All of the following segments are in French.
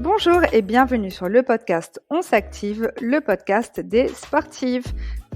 Bonjour et bienvenue sur le podcast On s'active, le podcast des sportives.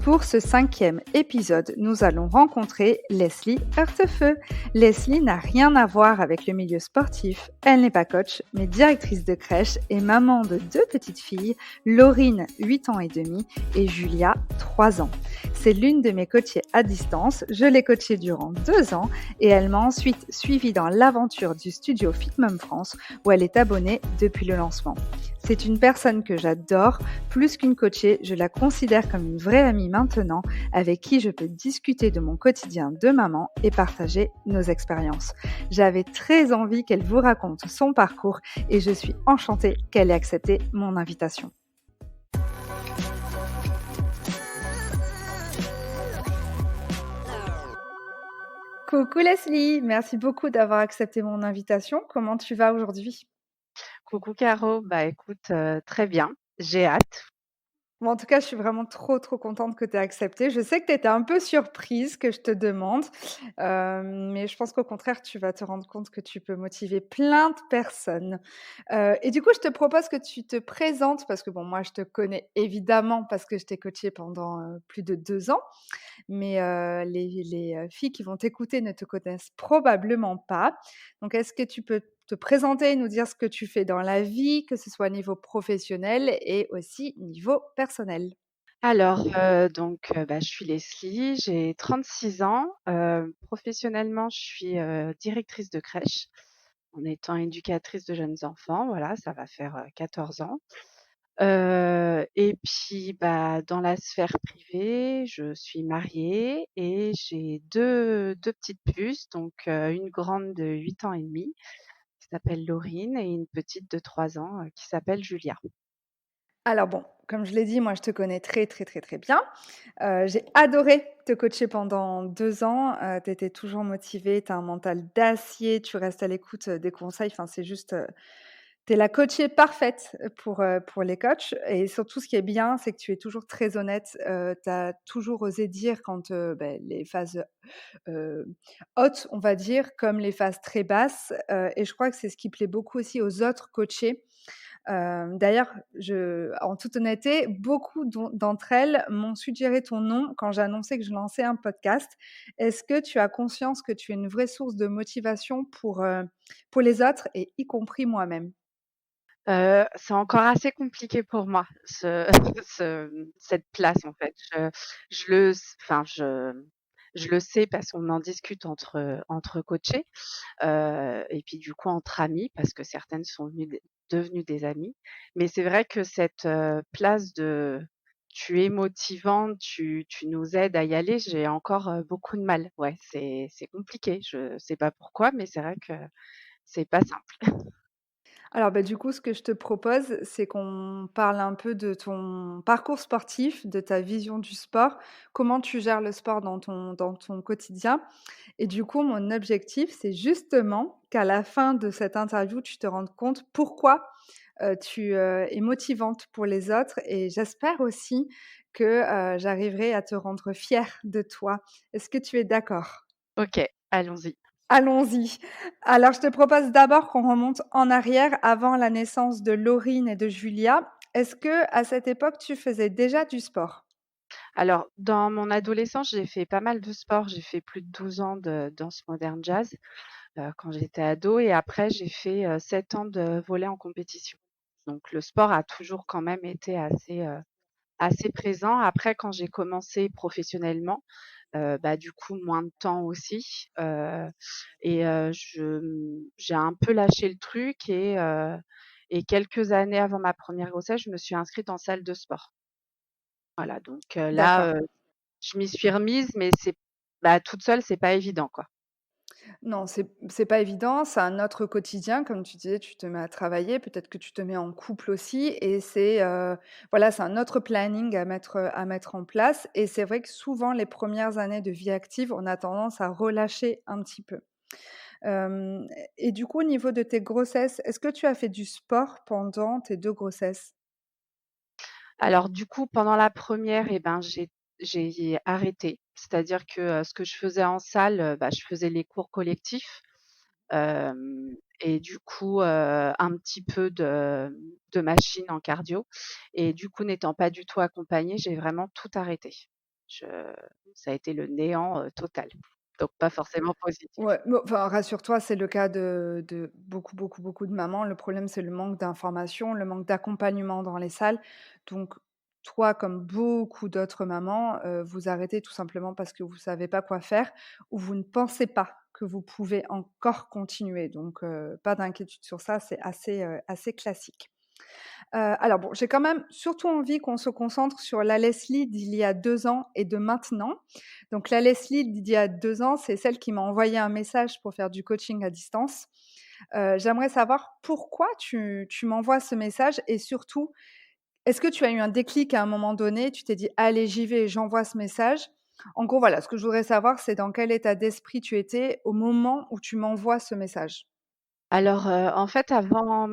Pour ce 5e épisode, nous allons rencontrer Leslie Heurtefeux. Leslie n'a rien à voir avec le milieu sportif. Elle n'est pas coach, mais directrice de crèche et maman de 2 petites filles, Laurine, 8 ans et demi, et Julia, 3 ans. C'est l'une de mes coachées à distance. Je l'ai coachée durant 2 ans et elle m'a ensuite suivie dans l'aventure du studio Fit Mom France où elle est abonnée depuis le lancement. C'est une personne que j'adore. Plus qu'une coachée, je la considère comme une vraie amie maintenant, avec qui je peux discuter de mon quotidien de maman et partager nos expériences. J'avais très envie qu'elle vous raconte son parcours et je suis enchantée qu'elle ait accepté mon invitation. Coucou Leslie, merci beaucoup d'avoir accepté mon invitation. Comment tu vas aujourd'hui ? Coucou Caro, écoute, très bien, j'ai hâte. Bon, en tout cas, je suis vraiment trop contente que tu aies accepté. Je sais que tu étais un peu surprise que je te demande, mais je pense qu'au contraire, tu vas te rendre compte que tu peux motiver plein de personnes. Et du coup, je te propose que tu te présentes parce que bon, moi, je te connais évidemment parce que je t'ai coachée pendant, plus de 2 ans, mais les filles qui vont t'écouter ne te connaissent probablement pas. Donc est-ce que tu peux te présenter, nous dire ce que tu fais dans la vie, que ce soit au niveau professionnel et aussi niveau personnel? Alors, je suis Leslie, j'ai 36 ans. Professionnellement, je suis, directrice de crèche en étant éducatrice de jeunes enfants. Voilà, ça va faire, 14 ans. Et puis, dans la sphère privée, je suis mariée et j'ai deux petites puces, donc une grande de 8 ans et demi qui s'appelle Laurine et une petite de 3 ans, qui s'appelle Julia. Alors bon, comme je l'ai dit, moi je te connais très bien. J'ai adoré te coacher pendant 2 ans, tu étais toujours motivée, tu as un mental d'acier, tu restes à l'écoute, des conseils, enfin c'est juste, tu es la coachée parfaite, pour les coachs et surtout ce qui est bien, c'est que tu es toujours très honnête, tu as toujours osé dire quand, les phases, heu, hautes, on va dire, comme les phases très basses, et je crois que c'est ce qui plaît beaucoup aussi aux autres coachés. D'ailleurs, en toute honnêteté, beaucoup d'entre elles m'ont suggéré ton nom quand j'ai annoncé que je lançais un podcast. Est-ce que tu as conscience que tu es une vraie source de motivation pour les autres et y compris moi-même? C'est encore assez compliqué pour moi cette place en fait. Je le s enfin je le sais parce qu'on en discute entre coachés, et puis du coup entre amis parce que certaines sont devenues des amies. Mais c'est vrai que cette, place de tu es motivante, tu nous aides à y aller, j'ai encore, beaucoup de mal. Ouais, c'est compliqué. Je sais pas pourquoi, mais c'est vrai que c'est pas simple. Alors, du coup, ce que je te propose, c'est qu'on parle un peu de ton parcours sportif, de ta vision du sport, comment tu gères le sport dans ton quotidien. Et du coup, mon objectif, c'est justement qu'à la fin de cette interview, tu te rendes compte pourquoi, tu, es motivante pour les autres et j'espère aussi que, j'arriverai à te rendre fière de toi. Est-ce que tu es d'accord? OK, allons-y. Allons-y. Alors, je te propose d'abord qu'on remonte en arrière avant la naissance de Laurine et de Julia. Est-ce que à cette époque, tu faisais déjà du sport? Alors, dans mon adolescence, j'ai fait pas mal de sport. J'ai fait plus de 12 ans de danse moderne jazz, quand j'étais ado et après j'ai fait, 7 ans de volley en compétition. Donc le sport a toujours quand même été assez présent. Après quand j'ai commencé professionnellement, du coup moins de temps aussi, j'ai un peu lâché le truc et quelques années avant ma première grossesse, je me suis inscrite en salle de sport. Voilà donc D'accord. je m'y suis remise, mais toute seule, c'est pas évident, quoi. Non, c'est pas évident, c'est un autre quotidien, comme tu disais, tu te mets à travailler, peut-être que tu te mets en couple aussi et c'est, voilà, c'est un autre planning à mettre en place et c'est vrai que souvent les premières années de vie active, on a tendance à relâcher un petit peu. Hem et du coup, au niveau de tes grossesses, est-ce que tu as fait du sport pendant tes 2 grossesses? Alors du coup, pendant la première, eh ben, j'ai arrêté. C'est-à-dire que, ce que je faisais en salle, je faisais les cours collectifs. Et du coup, un petit peu de machine en cardio et du coup, n'étant pas du tout accompagnée, j'ai vraiment tout arrêté. Je Ça a été le néant, total, donc pas forcément positif. Ouais, mais enfin, rassure-toi, c'est le cas de beaucoup, beaucoup, beaucoup de mamans. Le problème, c'est le manque d'information, le manque d'accompagnement dans les salles. Donc, toi, comme beaucoup d'autres mamans, vous arrêtez tout simplement parce que vous savez pas quoi faire ou vous ne pensez pas que vous pouvez encore continuer. Donc, pas d'inquiétude sur ça, c'est assez classique. Alors bon, j'ai quand même surtout envie qu'on se concentre sur la Leslie d'il y a 2 ans et de maintenant. Donc la Leslie d'il y a 2 ans, c'est celle qui m'a envoyé un message pour faire du coaching à distance. J'aimerais savoir pourquoi tu m'envoies ce message et surtout, est-ce que tu as eu un déclic à un moment donné? Tu t'es dit: «Allez, j'y vais, j'envoie ce message». En gros, voilà, ce que je voudrais savoir, c'est dans quel état d'esprit tu étais au moment où tu m'envoies ce message? Alors, en fait, avant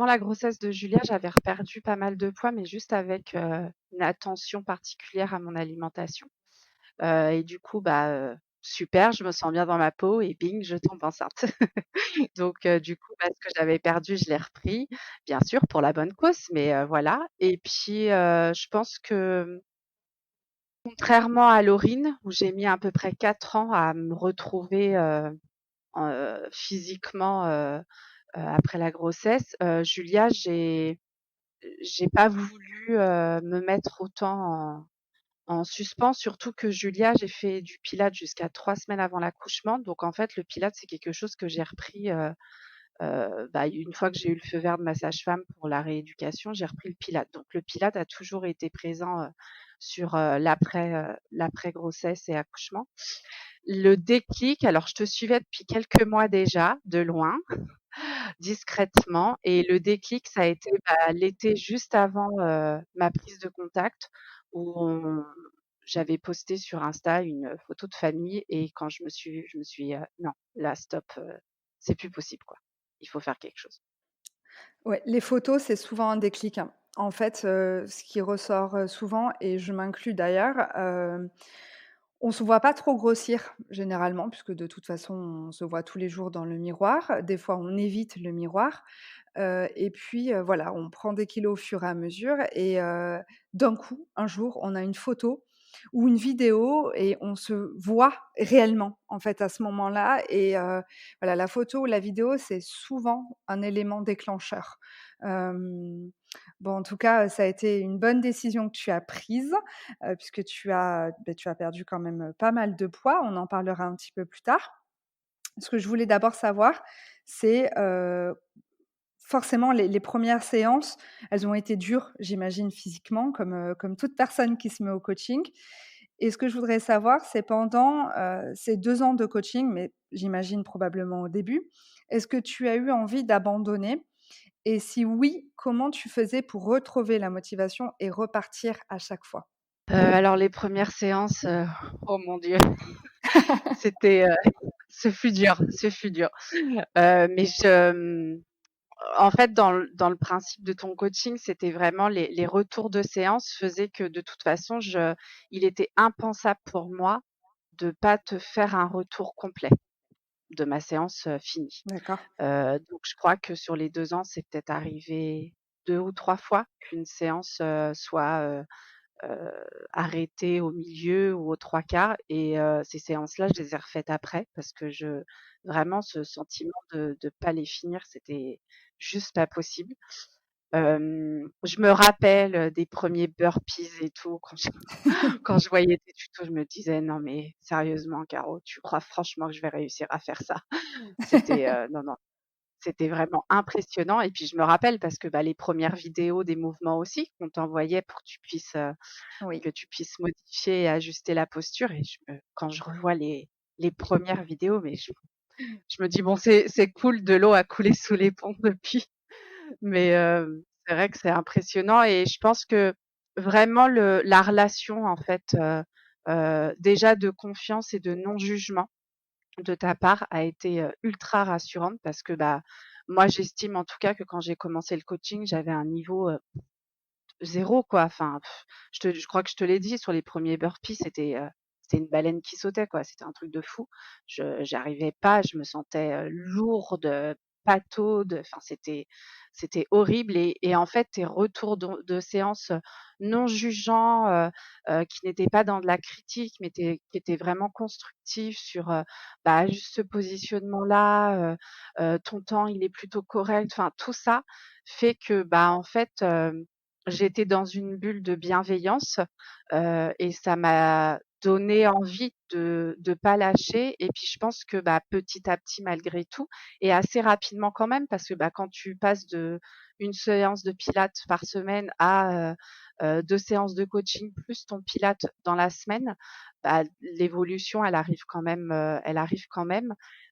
la grossesse de Julia, j'avais reperdu pas mal de poids, mais juste avec, une attention particulière à mon alimentation. Et du coup, super, je me sens bien dans ma peau et bing, je tombe enceinte. Donc du coup, ce que j'avais perdu, je l'ai repris, bien sûr pour la bonne cause, mais voilà. Et puis, je pense que contrairement à Laurine, où j'ai mis à peu près 4 ans à me retrouver, physiquement, après la grossesse, Julia, j'ai pas voulu, me mettre autant en suspens, surtout que Julia, j'ai fait du pilates jusqu'à 3 semaines avant l'accouchement. Donc en fait, le pilates, c'est quelque chose que j'ai repris, une fois que j'ai eu le feu vert de ma sage-femme pour la rééducation, j'ai repris le pilates. Donc le pilates a toujours été présent, sur, l'après-grossesse et accouchement. Le déclic, alors je te suivais depuis quelques mois déjà, de loin, discrètement, et le déclic, ça a été, l'été juste avant, ma prise de contact où j'avais posté sur Insta une photo de famille et quand je me suis, «Non, là stop, c'est plus possible quoi. Il faut faire quelque chose». Ouais, les photos, c'est souvent un déclic, hein. En fait, ce qui ressort, souvent et je m'inclus d'ailleurs, on se voit pas trop grossir généralement puisque de toute façon, on se voit tous les jours dans le miroir. Des fois, on évite le miroir, et puis, voilà, on prend des kilos au fur et à mesure et d'un coup, un jour, on a une photo ou une vidéo et on se voit réellement, en fait, à ce moment-là et voilà, la photo ou la vidéo, c'est souvent un élément déclencheur. Hem, bon, en tout cas, ça a été une bonne décision que tu as prise, puisque tu as perdu quand même, pas mal de poids. On en parlera un petit peu plus tard. Ce que je voulais d'abord savoir, c'est, forcément les 1 séances, elles ont été dures, j'imagine physiquement comme toute personne qui se met au coaching et ce que je voudrais savoir, c'est pendant, ces 2 ans de coaching, mais j'imagine probablement au début, est-ce que tu as eu envie d'abandonner? Et si oui, comment tu faisais pour retrouver la motivation et repartir à chaque fois? Alors les premières séances, oh mon Dieu, c'était, ce fut dur. Mais en fait, dans le principe de ton coaching, c'était vraiment les retours de séance faisaient que de toute façon, il était impensable pour moi de pas te faire un retour complet de ma séance, finie. D'accord. Donc je crois que sur les 2 ans, c'est peut-être arrivé 2 ou 3 fois qu'une séance, soit, heu, arrêtée au milieu ou aux 3/4 et ces séances-là, je les ai refaites après parce que vraiment ce sentiment de pas les finir, c'était juste pas possible. Je me rappelle, des premiers burpees et tout quand je voyais tes tutos, je me disais: «Non mais sérieusement Caro, tu crois franchement que je vais réussir à faire ça?» C'était, non, non, c'était vraiment impressionnant et puis je me rappelle parce que, les premières vidéos des mouvements aussi qu'on t'envoyait pour Oui. que tu puisses modifier et ajuster la posture et quand je revois les premières vidéos, mais je me dis: «Bon, c'est cool, de l'eau a coulé sous les ponts depuis». Mais c'est vrai que c'est impressionnant et je pense que vraiment la relation en fait, déjà de confiance et de non-jugement de ta part a été, ultra rassurante parce que, moi j'estime en tout cas que quand j'ai commencé le coaching, j'avais un niveau, 0 quoi. Enfin, je crois que je te l'ai dit sur les premiers burpees, c'était c'était une baleine qui sautait, quoi. C'était un truc de fou. Je J'arrivais pas, je me sentais, lourde, pataude, enfin c'était horrible et en fait, tes retours de séance, non jugeants, qui n'étaient pas dans de la critique, mais qui étaient vraiment constructifs sur, bah, juste ce positionnement-là, ton temps, il est plutôt correct. Enfin, tout ça fait que, bah, en fait, j'étais dans une bulle de bienveillance, et ça m'a donné envie de pas lâcher et puis je pense que, bah, petit à petit malgré tout et assez rapidement quand même parce que, bah, quand tu passes de une séance de pilates par semaine à, 2 séances de coaching plus ton pilates dans la semaine, bah, l'évolution elle arrive quand même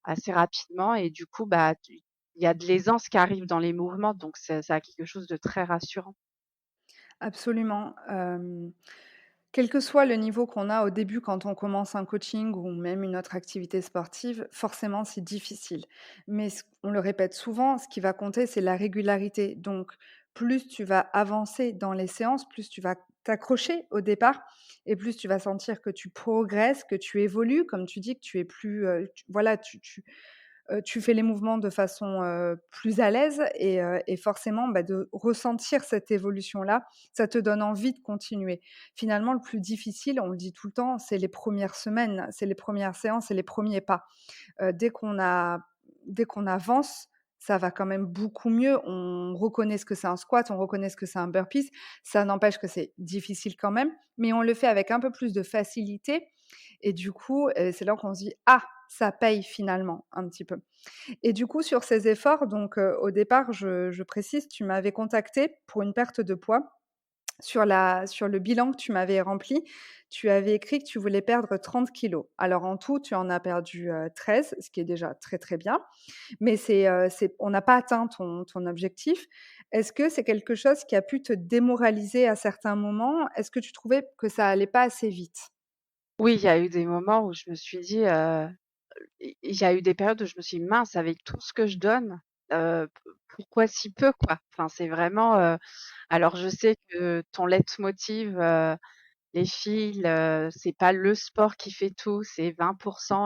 assez rapidement et du coup, bah, il y a de l'aisance qui arrive dans les mouvements donc ça a quelque chose de très rassurant. Absolument. Quel que soit le niveau qu'on a au début quand on commence un coaching ou même une autre activité sportive, forcément c'est difficile. Mais on le répète souvent, ce qui va compter, c'est la régularité. Donc, plus tu vas avancer dans les séances, plus tu vas t'accrocher au départ et plus tu vas sentir que tu progresses, que tu évolues, comme tu dis, que tu es plus, voilà, tu fais les mouvements de façon, plus à l'aise et forcément, bah, de ressentir cette évolution-là, ça te donne envie de continuer. Finalement, le plus difficile, on le dit tout le temps, c'est les premières semaines, c'est les premières séances, c'est les premiers pas. Dès qu'on avance, ça va quand même beaucoup mieux. On reconnaît ce que c'est un squat, on reconnaît ce que c'est un burpees. Ça n'empêche que c'est difficile quand même, mais on le fait avec un peu plus de facilité et du coup, c'est là qu'on se dit: «Ah, ça paye finalement un petit peu». Et du coup, sur ces efforts, donc au départ, je précise, tu m'avais contacté pour une perte de poids. Sur le bilan que tu m'avais rempli, tu avais écrit que tu voulais perdre 30 kilos. Alors en tout, tu en as perdu, 13, ce qui est déjà très, très bien. Mais c'est on n'a pas atteint ton objectif. Est-ce que c'est quelque chose qui a pu te démoraliser à certains moments? Est-ce que tu trouvais que ça allait pas assez vite? Oui, il y a eu des moments où je me suis dit, il y a eu des périodes où je me suis dit: «Mince, avec tout ce que je donne, pourquoi si peu, quoi?» Enfin, c'est vraiment, alors je sais que ton leitmotiv, les filles, c'est pas le sport qui fait tout, c'est 20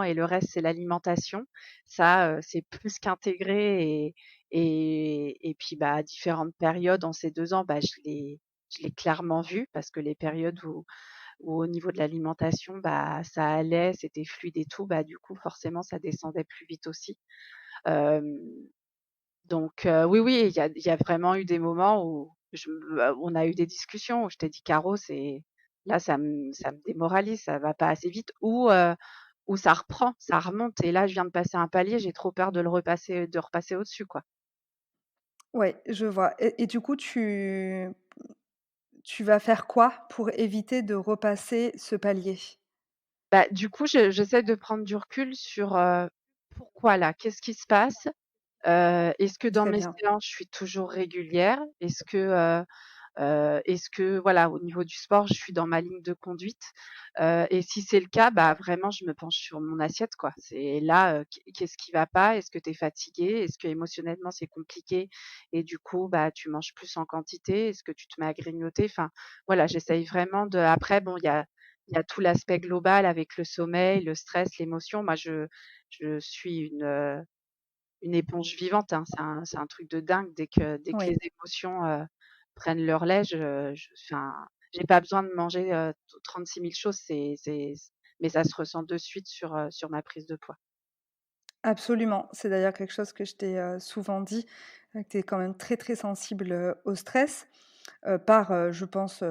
et le reste, c'est l'alimentation. Ça, c'est plus qu'intégré et puis, bah, à différentes périodes en ces 2 ans, bah, je l'ai clairement vu parce que les périodes où au niveau de l'alimentation, bah, ça allait, c'était fluide et tout, bah, du coup, forcément, ça descendait plus vite aussi. Hem, donc oui, oui, il y a vraiment eu des moments où on a eu des discussions où je t'ai dit: «Caro, c'est là, ça me démoralise, ça va pas assez vite» ou ça reprend, ça remonte et là, je viens de passer un palier, j'ai trop peur de repasser au-dessus, quoi. Ouais, je vois et du coup, tu vas faire quoi pour éviter de repasser ce palier? Bah, du coup, j'essaie de prendre du recul sur, pourquoi là? Qu'est-ce qui se passe? Est-ce que dans Très mes bien. séances, je suis toujours régulière? Est-ce que voilà, au niveau du sport, je suis dans ma ligne de conduite? Et si c'est le cas, bah, vraiment, je me penche sur mon assiette, quoi. C'est là, qu'est-ce qui va pas? Est-ce que tu es fatiguée? Est-ce que émotionnellement c'est compliqué et du coup, bah, tu manges plus en quantité? Est-ce que tu te mets à grignoter? Enfin, voilà, j'essaye vraiment de après bon, il y a tout l'aspect global avec le sommeil, le stress, l'émotion. Moi, je suis une éponge vivante, hein. C'est un truc de dingue dès que les Oui. émotions, prennent leur lait, je enfin, j'ai pas besoin de manger, 36 000 choses, mais ça se ressent de suite sur ma prise de poids. Absolument. C'est d'ailleurs quelque chose que je t'ai, souvent dit, que tu es quand même très, très sensible, au stress, par, je pense,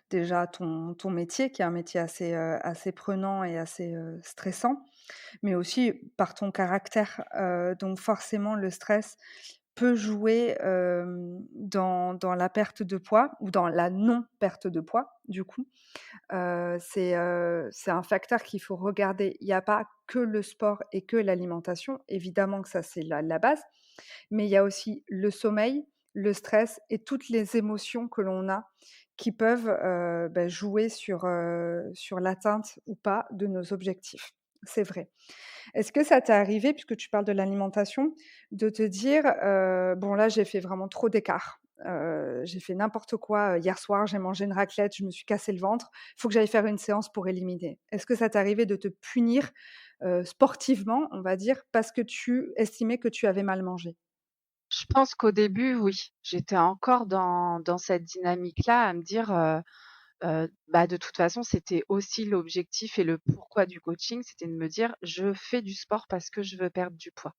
déjà ton métier qui est un métier assez prenant et assez, stressant, mais aussi par ton caractère, donc forcément le stress peut jouer, dans la perte de poids ou dans la non perte de poids du coup. C'est un facteur qu'il faut regarder. Il y a pas que le sport et que l'alimentation. Évidemment que ça, c'est la base, mais il y a aussi le sommeil, le stress et toutes les émotions que l'on a qui peuvent, jouer sur l'atteinte ou pas de nos objectifs. C'est vrai. Est-ce que ça t'est arrivé, puisque tu parles de l'alimentation, de te dire: «Bon là, j'ai fait vraiment trop d'écart. j'ai fait n'importe quoi, hier soir, j'ai mangé une raclette, je me suis cassé le ventre, il faut que j'aille faire une séance pour éliminer. Est-ce que ça t'est arrivé de te punir, sportivement, on va dire, parce que tu estimais que tu avais mal mangé? Je pense qu'au début, oui, j'étais encore dans cette dynamique-là à me dire, bah, de toute façon, c'était aussi l'objectif et le pourquoi du coaching, c'était de me dire: «Je fais du sport parce que je veux perdre du poids».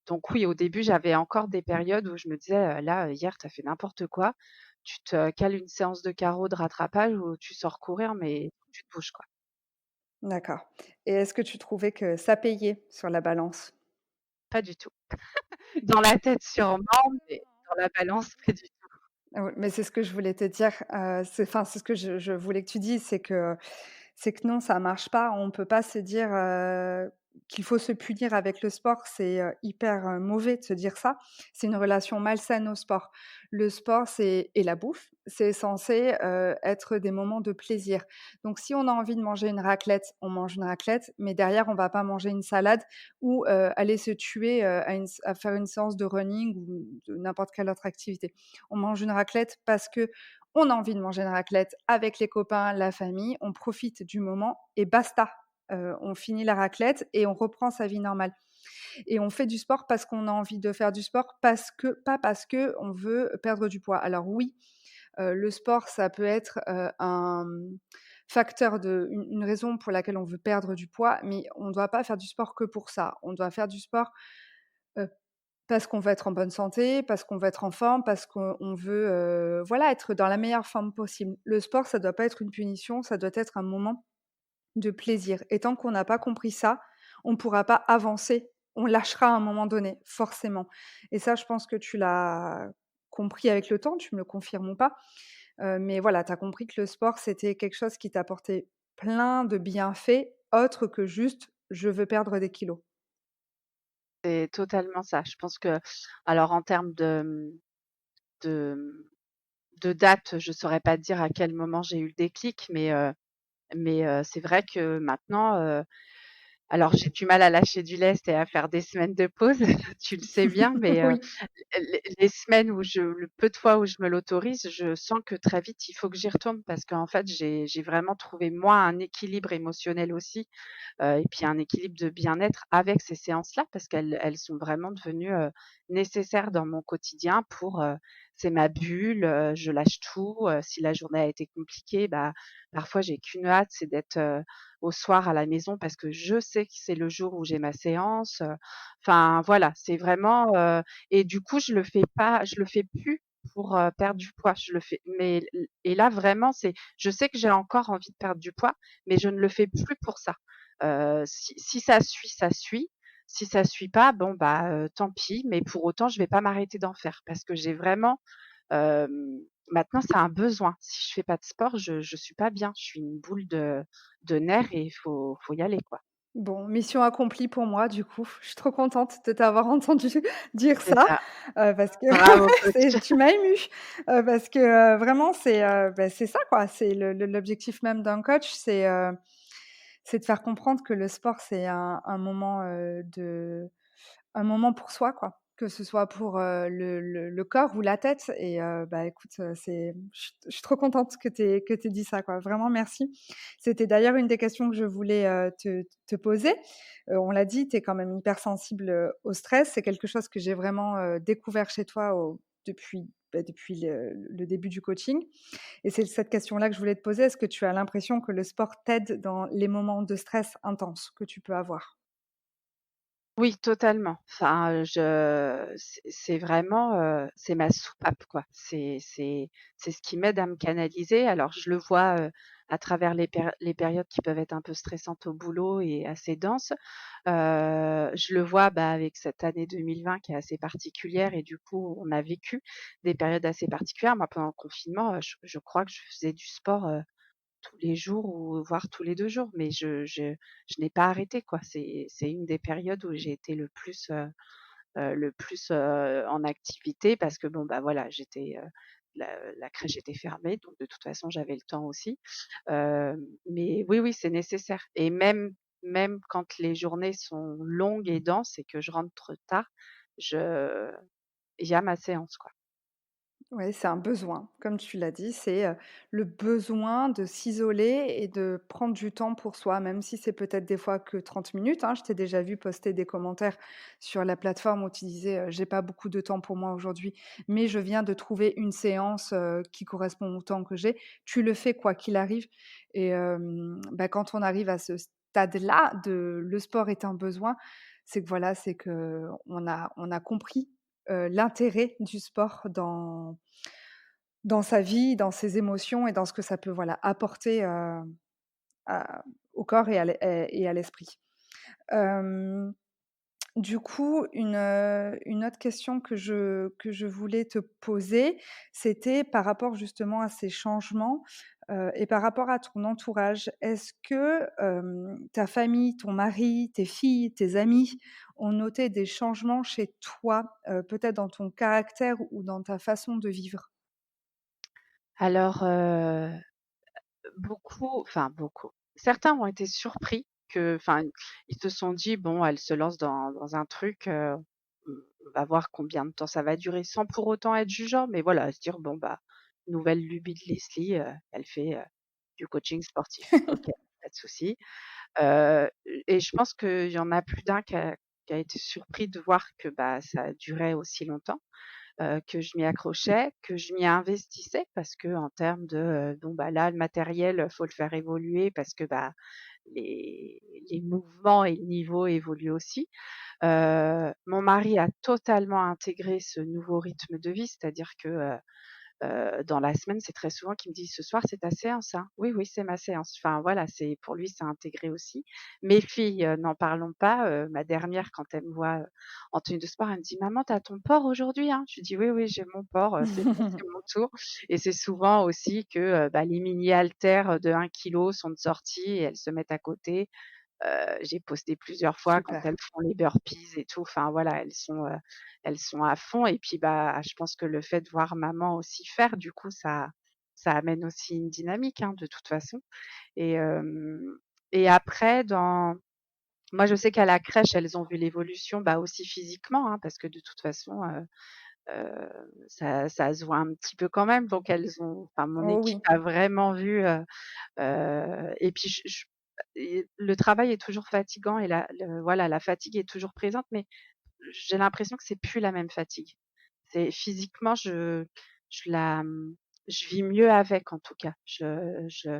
Donc oui, au début, j'avais encore des périodes où je me disais: «Là, hier, tu as fait n'importe quoi. Tu te cales une séance de cardio de rattrapage ou tu sors courir, mais tu te bouges, quoi». D'accord, et est-ce que tu trouvais que ça payait sur la balance? Pas du tout. Dans la tête sûrement, mais dans la balance, pas du tout. Ah oui, mais c'est ce que je voulais te dire, c'est ce que je voulais que tu dises, c'est que non, ça marche pas. On peut pas se dire, qu'il faut se punir avec le sport. C'est, hyper, mauvais de se dire ça. C'est une relation malsaine au sport. Le sport, c'est et la bouffe, c'est censé, être des moments de plaisir. Donc si on a envie de manger une raclette, on mange une raclette, mais derrière, on va pas manger une salade ou, aller se tuer, à faire une séance de running ou de n'importe quelle autre activité. On mange une raclette parce que on a envie de manger une raclette avec les copains, la famille, on profite du moment et basta. On finit la raclette et on reprend sa vie normale. Et on fait du sport parce qu'on a envie de faire du sport, parce que pas parce qu'on veut perdre du poids. Alors oui, le sport, ça peut être, un, facteur de une raison pour laquelle on veut perdre du poids, mais on ne doit pas faire du sport que pour ça. On doit faire du sport, heu, parce qu'on veut être en bonne santé, parce qu'on veut être en forme, parce qu'on veut, voilà, être dans la meilleure forme possible. Le sport, ça doit pas être une punition, ça doit être un moment de plaisir, et tant qu'on n'a pas compris ça, on ne pourra pas avancer. On lâchera à un moment donné, forcément, et ça, je pense que tu l'as compris avec le temps, tu me le confirmes ou pas, mais voilà, tu as compris que le sport, c'était quelque chose qui t'apportait plein de bienfaits autres que juste: «Je veux perdre des kilos». C'est totalement ça. Je pense que alors en termes de, de date, je saurais pas te dire à quel moment j'ai eu le déclic, mais c'est vrai que maintenant, alors j'ai du mal à lâcher du lest et à faire des semaines de pause, tu le sais bien, mais Oui. les semaines où le peu de fois où je me l'autorise, je sens que très vite, il faut que j'y retourne parce qu'en fait, j'ai vraiment trouvé moi un équilibre émotionnel aussi, et puis un équilibre de bien-être avec ces séances-là parce qu'elles sont vraiment devenues, nécessaires dans mon quotidien pour, c'est ma bulle, je lâche tout, si la journée a été compliquée, bah, parfois j'ai qu'une hâte, c'est d'être, au soir à la maison parce que je sais que c'est le jour où j'ai ma séance, enfin voilà, c'est vraiment, et du coup je le fais plus pour, perdre du poids. Je le fais mais et là vraiment je sais que j'ai encore envie de perdre du poids, mais je ne le fais plus pour ça. Si ça suit, ça suit. Si ça suit pas, bon bah, tant pis, mais pour autant je vais pas m'arrêter d'en faire parce que j'ai vraiment, maintenant c'est un besoin. Si je fais pas de sport, je suis pas bien. Je suis une boule de nerfs et il faut y aller, quoi. Bon, mission accomplie pour moi, du coup. Je suis trop contente de t'avoir entendu dire C'est ça, ça. parce que Bravo coach. tu m'as émue, parce que, vraiment c'est ça quoi. C'est l'objectif même d'un coach, c'est de faire comprendre que le sport, c'est un moment, un moment pour soi, quoi. Que ce soit pour, le corps ou la tête, et bah, écoute, je suis trop contente que tu dit ça, quoi. Vraiment merci. C'était d'ailleurs une des questions que je voulais, te poser. On l'a dit, tu es quand même hypersensible, au stress. C'est quelque chose que j'ai vraiment, découvert chez toi depuis le début du coaching, et c'est cette question-là que je voulais te poser. Est-ce que tu as l'impression que le sport t'aide dans les moments de stress intenses que tu peux avoir? Oui, totalement. Enfin, c'est vraiment, c'est ma soupape, quoi. C'est ce qui m'aide à me canaliser. Alors je le vois, à travers les périodes qui peuvent être un peu stressantes au boulot et assez denses. Je le vois, bah, avec cette année 2020 qui est assez particulière et du coup, on a vécu des périodes assez particulières. Moi, pendant le confinement, je crois que je faisais du sport, tous les jours ou voire tous les 2 jours, mais je n'ai pas arrêté, quoi. C'est une des périodes où j'ai été le plus, en activité parce que bon, bah, voilà, la crèche était fermée, donc de toute façon, j'avais le temps aussi. Mais oui, oui, c'est nécessaire et même quand les journées sont longues et denses et que je rentre tard, je il y a ma séance, quoi. Ouais, c'est un besoin. Comme tu l'as dit, c'est, le besoin de s'isoler et de prendre du temps pour soi, même si c'est peut-être des fois que 30 minutes, hein. Je t'ai déjà vu poster des commentaires sur la plateforme où tu disais, «J'ai pas beaucoup de temps pour moi aujourd'hui, mais je viens de trouver une séance, qui correspond au temps que j'ai». Tu le fais quoi qu'il arrive et bah, quand on arrive à ce stade-là de le sport est un besoin, c'est que voilà, c'est qu'on a compris, l'intérêt du sport dans sa vie, dans ses émotions et dans ce que ça peut, voilà, apporter, à au corps et à l'esprit. Hem, du coup, une autre question que je voulais te poser, c'était par rapport justement à ces changements, et par rapport à ton entourage. Est-ce que, ta famille, ton mari, tes filles, tes amis ont noté des changements chez toi, peut-être dans ton caractère ou dans ta façon de vivre? Alors, beaucoup. Certains ont été surpris ils se sont dit: «Bon, elle se lance dans un truc, on va voir combien de temps ça va durer», sans pour autant être jugeant, mais voilà, se dire: «Bon, bah, nouvelle lubie de Leslie, elle fait, du coaching sportif. OK, pas de souci». Heu et je pense qu'il y en a plus d'un qui a été surpris de voir que, bah, ça durait aussi longtemps, que je m'y accrochais, que je m'y investissais parce qu'en termes de, bon, bah, là, le matériel, faut le faire évoluer parce que, bah, les les mouvements et le niveau évoluent aussi. Mon mari a totalement intégré ce nouveau rythme de vie, c'est-à-dire que, dans la semaine, c'est très souvent qu'il me dit: «Ce soir, c'est ta séance, hein?» «Oui, oui, c'est ma séance». Enfin voilà, c'est pour lui, c'est intégré aussi. Mes filles, n'en parlons pas, ma dernière quand elle me voit, en tenue de sport, elle me dit: «Maman, tu as ton port aujourd'hui, hein?» Je lui dis: «Oui, oui, j'ai mon port, c'est bon, c'est mon tour» et c'est souvent aussi que, bah, les mini haltères, de 1 kg sont de sortie et elles se mettent à côté. J'ai posté plusieurs fois quand Super. elles font les burpees et tout, enfin voilà, elles sont à fond et puis, bah, je pense que le fait de voir maman aussi faire, du coup, ça amène aussi une dynamique, hein, de toute façon et et après moi, je sais qu'à la crèche, elles ont vu l'évolution, bah, aussi physiquement, hein, parce que de toute façon, ça se voit un petit peu quand même, donc elles ont enfin mon Oh équipe oui. a vraiment vu, et puis je et le travail est toujours fatigant et la fatigue est toujours présente, mais j'ai l'impression que c'est plus la même fatigue. C'est physiquement, je la, je vis mieux avec en tout cas. Je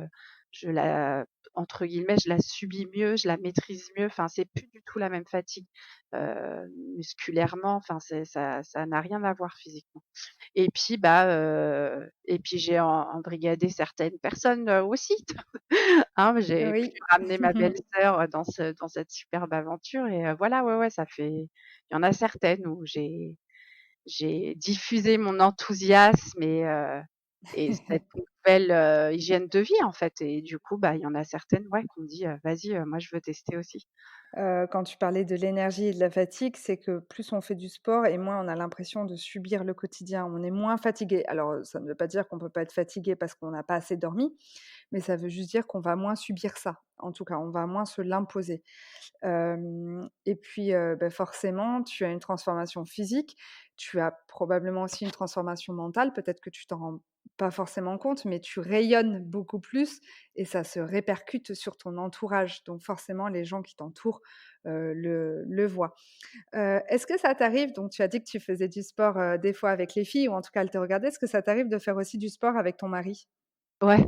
la entre guillemets, «je la subis mieux», je la maîtrise mieux. Enfin, c'est plus du tout la même fatigue, musculairement, enfin ça n'a rien à voir physiquement. Et puis, bah, et puis j'ai embrigadé certaines personnes, aussi. Hein, j'ai pu Oui. ramener ma belle-sœur, dans cette superbe aventure et voilà, ouais, ouais, ça fait il y en a certaines où j'ai diffusé mon enthousiasme et cette nouvelle, hygiène de vie, en fait et du coup, bah, il y en a certaines, ouais, qu'on me dit: «Vas-y, moi je veux tester aussi». Quand tu parlais de l'énergie et de la fatigue, c'est que plus on fait du sport et moins on a l'impression de subir le quotidien. On est moins fatigué. Alors, ça ne veut pas dire qu'on peut pas être fatigué parce qu'on n'a pas assez dormi, mais ça veut juste dire qu'on va moins subir ça. En tout cas, on va moins se l'imposer. Et puis, bah, forcément, tu as une transformation physique, tu as probablement aussi une transformation mentale. Peut-être que tu t'en rends pas forcément compte, mais tu rayonnes beaucoup plus et ça se répercute sur ton entourage. Donc forcément, les gens qui t'entourent, le voient. Est-ce que ça t'arrive donc tu as dit que tu faisais du sport, des fois avec les filles ou en tout cas elles te regardaient. Est-ce que ça t'arrive de faire aussi du sport avec ton mari? Ouais.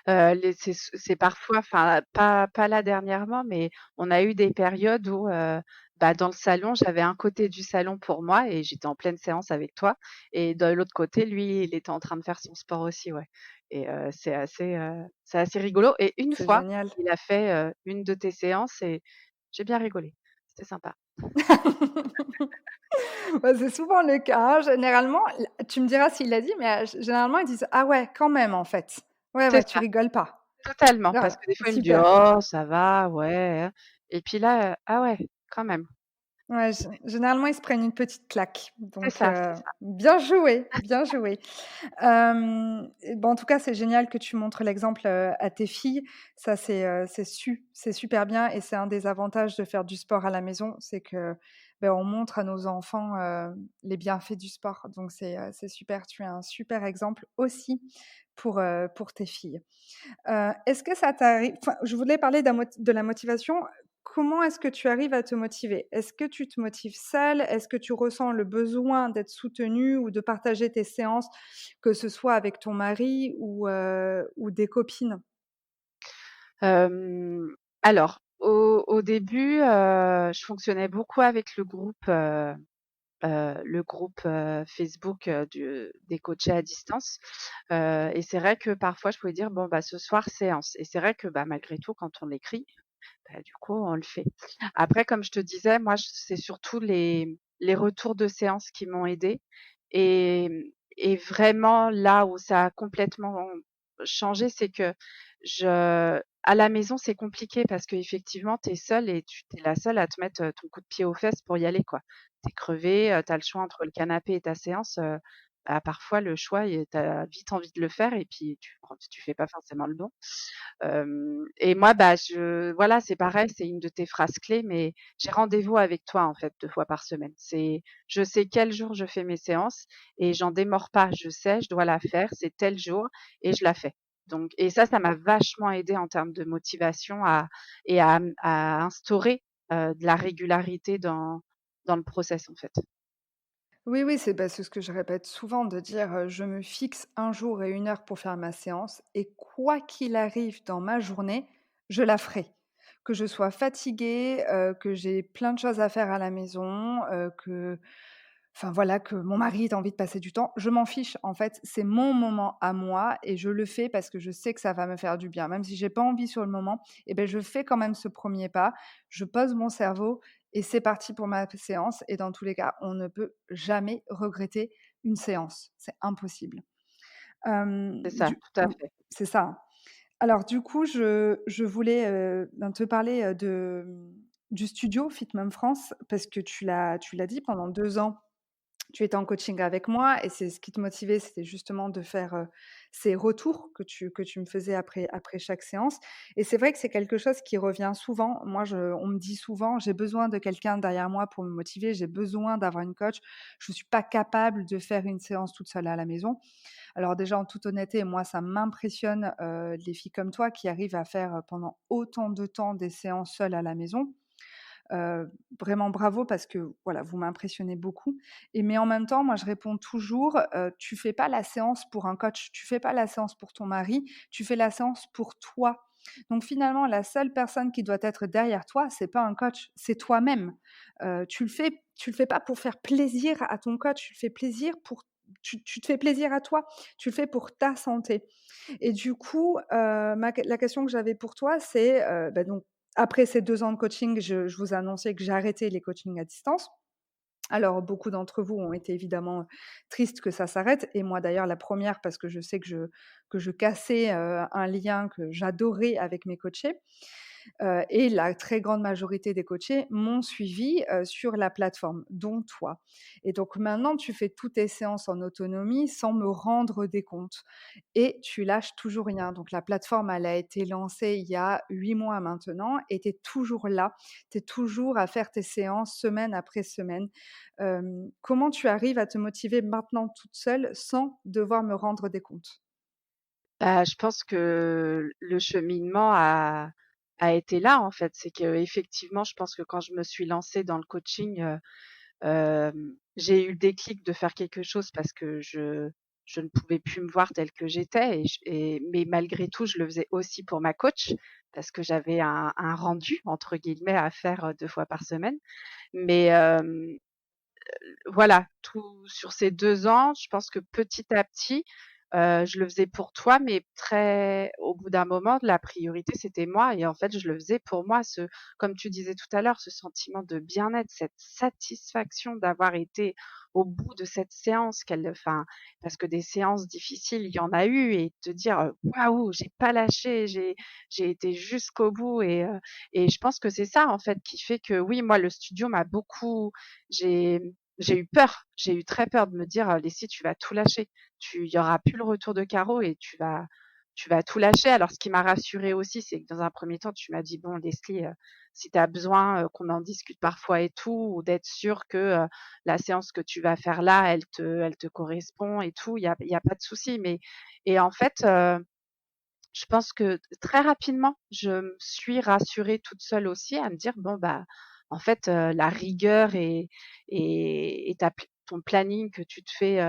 Les c'est parfois enfin, pas là dernièrement, mais on a eu des périodes où, bah, dans le salon, j'avais un côté du salon pour moi et j'étais en pleine séance avec toi et de l'autre côté, lui, il était en train de faire son sport aussi, ouais et c'est assez rigolo et une C'est fois, génial. il a fait, une de tes séances et j'ai bien rigolé. C'était sympa. Bah, c'est souvent le cas, hein. Généralement, tu me diras s'il l'a dit, mais généralement, ils disent: «Ah ouais, quand même, en fait. Ouais, C'est ouais, tu ça, rigoles pas». totalement, parce Voilà, que des fois, il me dit: super. «Oh ça va, ouais, hein» et puis là, «Ah ouais, quand même». Ouais, généralement, ils se prennent une petite claque. Donc, C'est ça. bien joué, bien joué. Et bah, en tout cas, c'est génial que tu montres l'exemple, à tes filles. Ça, c'est super bien et c'est un des avantages de faire du sport à la maison, c'est que, on montre à nos enfants, les bienfaits du sport. Donc c'est super, tu es un super exemple aussi pour tes filles. Est-ce que ça t'arrive enfin, je voulais parler de la motivation. Comment est-ce que tu arrives à te motiver? Est-ce que tu te motives seule? Est-ce que tu ressens le besoin d'être soutenue ou de partager tes séances, que ce soit avec ton mari ou des copines? Hem, alors au début, je fonctionnais beaucoup avec le groupe, Facebook, des coachés à distance, et c'est vrai que parfois je pouvais dire: «Bon, bah, ce soir séance» et c'est vrai que, bah, malgré tout quand on écrit, bah, du coup on le fait. Après comme je te disais, moi c'est surtout les retours de séance qui m'ont aidée et vraiment là où ça a complètement changé, c'est que à la maison, c'est compliqué parce qu'effectivement, tu es seule et tu es la seule à te mettre, ton coup de pied aux fesses pour y aller, quoi. Tu es crevée, tu as le choix entre le canapé et ta séance, bah, parfois le choix tu as vite envie de le faire et puis tu fais pas forcément le bon. Et moi, bah, voilà, c'est pareil, c'est une de tes phrases clés, mais j'ai rendez-vous avec toi, en fait, 2 fois par semaine. Je sais quel jour je fais mes séances et j'en démords pas. Je sais, je dois la faire, c'est tel jour et je la fais. Donc et ça m'a vachement aidée en termes de motivation à instaurer, de la régularité dans le process, en fait. Oui, oui, c'est ce que je répète souvent de dire, «Je me fixe un jour et une heure pour faire ma séance et quoi qu'il arrive dans ma journée, je la ferai». Que je sois fatiguée, que j'ai plein de choses à faire à la maison, que enfin voilà, que mon mari ait envie de passer du temps, je m'en fiche en fait, c'est mon moment à moi et je le fais parce que je sais que ça va me faire du bien. Même si j'ai pas envie sur le moment et ben je fais quand même ce premier pas, je pose mon cerveau et c'est parti pour ma séance et dans tous les cas, on ne peut jamais regretter une séance. C'est impossible. C'est ça, Du tout à fait. c'est ça, hein. Alors du coup, je voulais, te parler, du studio Fit Mom France parce que tu l'as dit pendant 2 ans tu étais en coaching avec moi et c'est ce qui te motivait, c'était justement de faire, ces retours que tu me faisais après chaque séance et c'est vrai que c'est quelque chose qui revient souvent. Moi, je on me dit souvent: «J'ai besoin de quelqu'un derrière moi pour me motiver, j'ai besoin d'avoir une coach. Je ne suis pas capable de faire une séance toute seule à la maison». Alors déjà, en toute honnêteté, moi, ça m'impressionne, les filles comme toi qui arrivent à faire, pendant autant de temps des séances seules à la maison. Vraiment bravo parce que voilà, vous m'impressionnez beaucoup et mais en même temps, moi je réponds toujours, tu fais pas la séance pour un coach, tu fais pas la séance pour ton mari, tu fais la séance pour toi. Donc finalement, la seule personne qui doit être derrière toi, c'est pas un coach, c'est toi-même. Tu le fais pas pour faire plaisir à ton coach, tu le fais plaisir pour tu te fais plaisir à toi, tu le fais pour ta santé. Et du coup, la question que j'avais pour toi, c'est, donc après ces 2 ans de coaching, je vous ai annoncé que j'ai arrêté les coachings à distance. Alors beaucoup d'entre vous ont été évidemment tristes que ça s'arrête et moi d'ailleurs la première parce que je sais que je cassais, un lien que j'adorais avec mes coachés. Et la très grande majorité des coachés m'ont suivi sur la plateforme, dont toi. Et donc maintenant, tu fais toutes tes séances en autonomie sans me rendre des comptes et tu lâches toujours rien. Donc la plateforme, elle a été lancée il y a 8 mois maintenant et tu es toujours là. Tu es toujours à faire tes séances semaine après semaine. Comment tu arrives à te motiver maintenant toute seule sans devoir me rendre des comptes? Bah, je pense que le cheminement a été là, en fait. C'est qu'effectivement, je pense que quand je me suis lancée dans le coaching, j'ai eu le déclic de faire quelque chose parce que je ne pouvais plus me voir telle que j'étais mais malgré tout, je le faisais aussi pour ma coach parce que j'avais un «rendu» entre guillemets à faire, 2 fois par semaine. Mais, voilà, tout sur ces 2 ans, je pense que petit à petit, je le faisais pour toi, mais très au bout d'un moment, la priorité, c'était moi et en fait, je le faisais pour moi. Comme tu disais tout à l'heure, ce sentiment de bien-être, cette satisfaction d'avoir été au bout de cette séance parce que des séances difficiles, il y en a eu et te dire, «Waouh, j'ai pas lâché, j'ai été jusqu'au bout» et je pense que c'est ça, en fait, qui fait que oui, moi, le studio m'a beaucoup j'ai j'ai eu peur, j'ai eu très peur de me dire: «Leslie, tu vas tout lâcher. Il y aura plus le retour de carreau et tu vas tout lâcher. Alors ce qui m'a rassurée aussi, c'est que dans un premier temps, tu m'as dit: «Bon Leslie, si tu as besoin, qu'on en discute parfois et tout, ou d'être sûre que, la séance que tu vas faire là, elle te correspond et tout, il y a pas de souci». Mais et en fait, je pense que très rapidement, je me suis rassurée toute seule aussi à me dire: «Bon, bah, en fait, la rigueur et ton planning que tu te fais,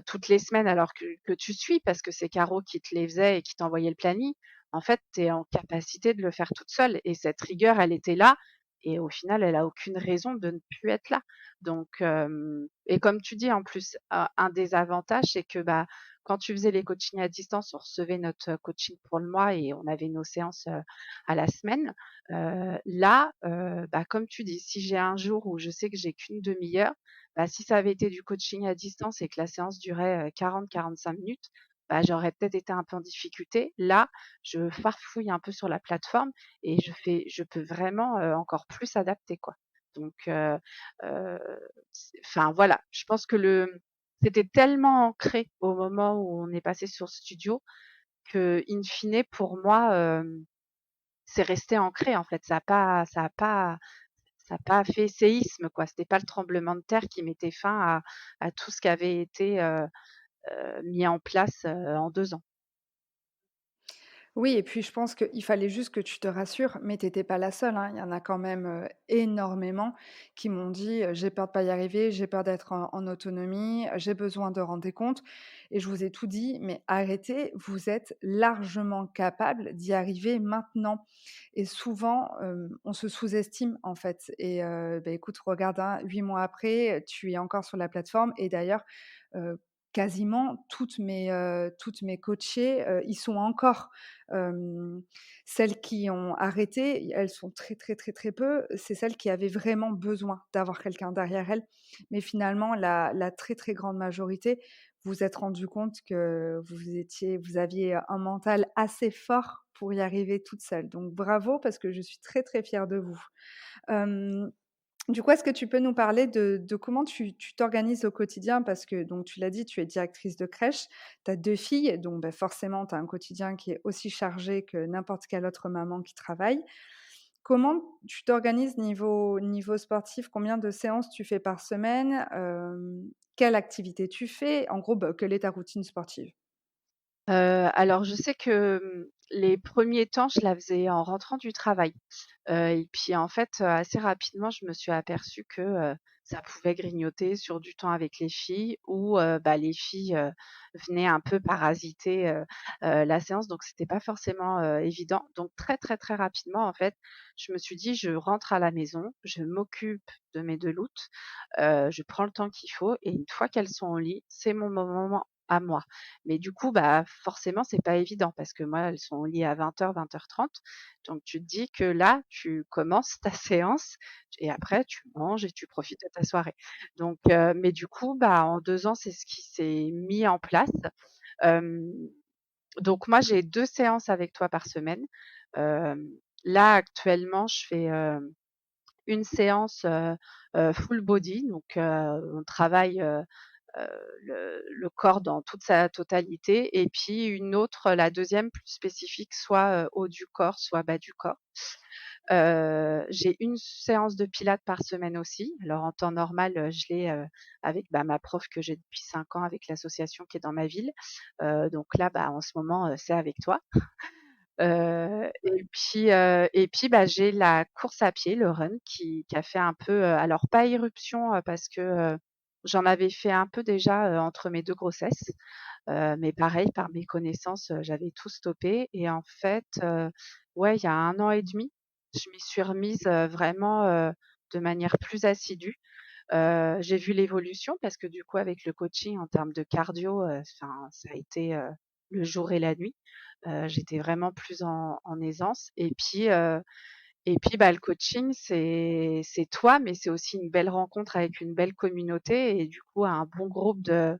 toutes les semaines alors que tu suis parce que c'est Caro qui te les faisait et qui t'envoyait le planning, en fait, tu es en capacité de le faire toute seule et cette rigueur, elle était là et au final, elle a aucune raison de ne plus être là». Donc et comme tu dis en plus, un des avantages, c'est que, bah, quand tu faisais les coachings à distance, on recevait notre coaching pour le mois et on avait nos séances, à la semaine. Là, bah, comme tu dis, si j'ai un jour où je sais que j'ai qu'une demi-heure, bah, si ça avait été du coaching à distance et que la séance durait, 40-45 minutes, bah, j'aurais peut-être été un peu en difficulté. Là, je farfouille un peu sur la plateforme et je peux vraiment, encore plus adapter, quoi. Donc heu, enfin voilà, je pense que c'était tellement ancré au moment où on est passé sur Studio que, in fine, pour moi, c'est resté ancré, en fait. Ça a pas fait séisme, quoi. C'était pas le tremblement de terre qui mettait fin à tout ce qui avait été, mis en place, en 2 ans. Oui et puis je pense qu'il fallait juste que tu te rassures, mais tu étais pas la seule, hein. Il y en a quand même, énormément qui m'ont dit: «J'ai peur de pas y arriver, j'ai peur d'être en autonomie, j'ai besoin de rendre des comptes» et je vous ai tout dit: «Mais arrêtez, vous êtes largement capable d'y arriver maintenant» et souvent, on se sous-estime, en fait et écoute, regarde, hein, 8 mois après, tu es encore sur la plateforme et d'ailleurs, heu, quasiment toutes mes coachées, y sont encore. Hem, Celles qui ont arrêté, elles sont très, très, très, très peu. C'est celles qui avaient vraiment besoin d'avoir quelqu'un derrière elles. Mais finalement, la très, très grande majorité, vous vous êtes rendu compte que vous aviez un mental assez fort pour y arriver toute seule. Donc bravo parce que je suis très, très fière de vous. Hem Du coup, est-ce que tu peux nous parler de comment tu t'organises au quotidien? Parce que donc tu l'as dit, tu es directrice de crèche, tu as 2 filles, donc bah, forcément, tu as un quotidien qui est aussi chargé que n'importe quelle autre maman qui travaille. Comment tu t'organises niveau sportif? Combien de séances tu fais par semaine? Quelle activité tu fais? En gros, bah, quelle est ta routine sportive? Alors je sais que, les premiers temps, je la faisais en rentrant du travail. Et puis en fait, assez rapidement, je me suis aperçue que, ça pouvait grignoter sur du temps avec les filles ou, bah, les filles, venaient un peu parasiter, la séance, donc c'était pas forcément, évident. Donc très, très, très rapidement, en fait, je me suis dit: «Je rentre à la maison, je m'occupe de mes 2 loutes, je prends le temps qu'il faut et une fois qu'elles sont au lit, c'est mon moment à moi». Mais du coup, bah, forcément, c'est pas évident parce que moi, elles sont au lit à 20:00-20:30. Donc tu te dis que là, tu commences ta séance et après tu manges et tu profites de ta soirée. Donc mais du coup, bah, en 2 ans, c'est ce qui s'est mis en place. Hem, donc moi, j'ai 2 séances avec toi par semaine. Hem, Là, actuellement, je fais, une séance, full body, donc on travaille, heu, le corps dans toute sa totalité et puis une autre, la deuxième plus spécifique, soit, haut du corps, soit bas du corps. J'ai une séance de pilates par semaine aussi. Alors en temps normal, je l'ai, avec, bah, ma prof que j'ai depuis 5 ans avec l'association qui est dans ma ville. Donc là, bah, en ce moment, c'est avec toi. Et puis, bah, j'ai la course à pied, le run qui a fait un peu, alors pas éruption, parce que, j'en avais fait un peu déjà, entre mes 2 grossesses. Mais pareil, par méconnaissance, j'avais tout stoppé et en fait, ouais, il y a 1 an et demi, je m'y suis remise, vraiment, de manière plus assidue. J'ai vu l'évolution parce que du coup avec le coaching en termes de cardio, enfin ça a été, le jour et la nuit. J'étais vraiment plus en aisance et puis, bah, le coaching c'est toi, mais c'est aussi une belle rencontre avec une belle communauté et du coup un bon groupe de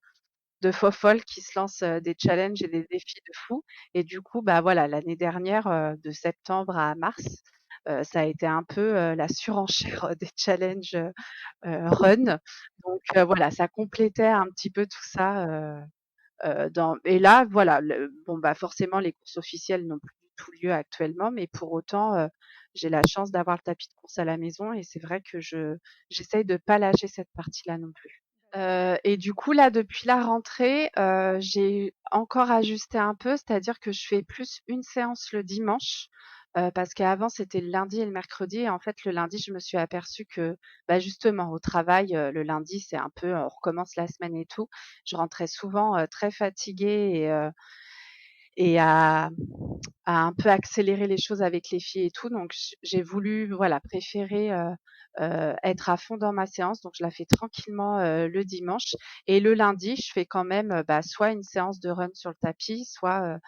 fofolles qui se lancent, des challenges et des défis de fou et du coup, bah, voilà, l'année dernière, de septembre à mars, ça a été un peu, la surenchère, des challenges, run. Donc voilà, ça complétait un petit peu tout ça, Et là, voilà, bon, bah, forcément, les courses officielles n'ont plus du tout lieu actuellement, mais pour autant, j'ai la chance d'avoir le tapis de course à la maison et c'est vrai que j'essaye de pas lâcher cette partie-là non plus. Et du coup, là, depuis la rentrée, j'ai encore ajusté un peu, c'est-à-dire que je fais plus une séance le dimanche, parce qu'avant, c'était le lundi et le mercredi et en fait, le lundi, je me suis aperçue que, bah, justement, au travail, le lundi, c'est un peu, on recommence la semaine et tout. Je rentrais souvent, très fatiguée et à un peu accélérer les choses avec les filles et tout. Donc j'ai voulu, voilà, préférer, être à fond dans ma séance. Donc je la fais tranquillement, le dimanche et le lundi, je fais quand même, bah, soit une séance de run sur le tapis, soit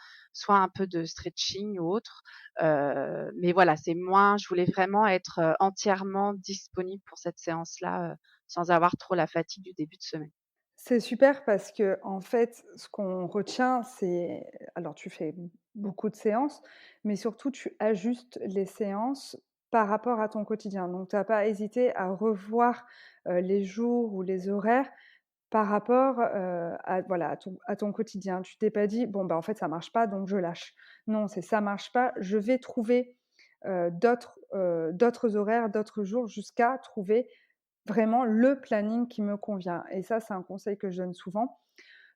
un peu de stretching ou autre. Mais voilà, c'est moins je voulais vraiment être, entièrement disponible pour cette séance-là, sans avoir trop la fatigue du début de semaine. C'est super parce que en fait, ce qu'on retient, c'est alors tu fais beaucoup de séances, mais surtout tu ajustes les séances par rapport à ton quotidien. Donc tu as pas hésité à revoir, les jours ou les horaires par rapport, à voilà, à ton quotidien. Tu t'es pas dit: «Bon, bah, en fait, ça marche pas, donc je lâche». Non, c'est: «Ça marche pas, je vais trouver, d'autres horaires, d'autres jours», jusqu'à trouver vraiment le planning qui me convient et ça, c'est un conseil que je donne souvent.